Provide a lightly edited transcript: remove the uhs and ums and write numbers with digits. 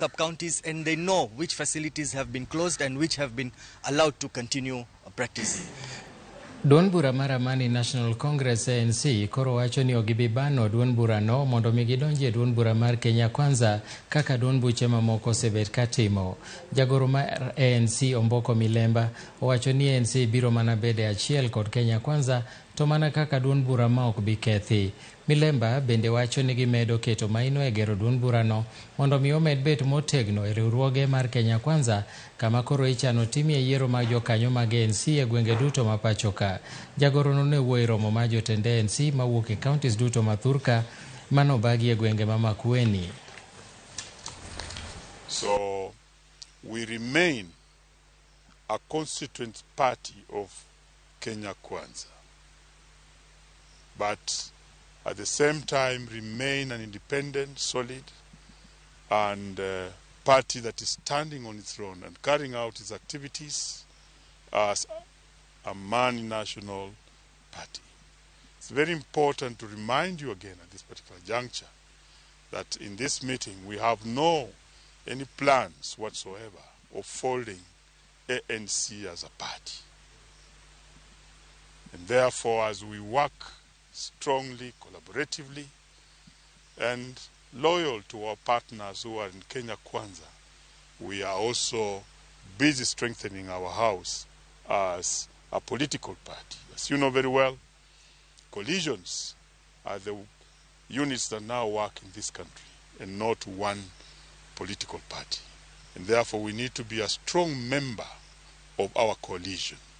sub-counties, and they know which facilities have been closed and which have been allowed to continue practice. Duond bura mar Amani National Congress ANC koro wacho ni ogibi bano duond bura no mondo mi gidonje duond bura mar Kenya Kwanza kaka duond buche mamoko osebet katimo. Jagoro mar ANC Omboko Milemba owacho ni ANC biro mana bede achiel kod Kenya Kwanza to mana kaka duond bura ma ok bi kethi. Milemba bende wacho ni gimedo keto maino e gero duond bura no mondo mi omed bet motegno e riwruoge mar Kenya Kwanza kama koro ichano timie yiero mag jokanyo mag ANC e gwenge duto ma pacho ka. Jagoro no ne wuoyo romo mar jotend ANC mawuok e counties duto ma Thurka manobagi e gwenge ma Makueni. So we remain a constituent party of Kenya Kwanza, but at the same time remain an independent, solid, and party that is standing on its own and carrying out its activities as a Amani National Party. It's very important to remind you again at this particular juncture that in this meeting we have any plans whatsoever of folding ANC as a party. And therefore, as we work strongly, collaboratively, and loyal to our partners who are in Kenya Kwanza, we are also busy strengthening our house as a political party. As you know very well, coalitions are the units that now work in this country and not one political party. And therefore we need to be a strong member of our coalition.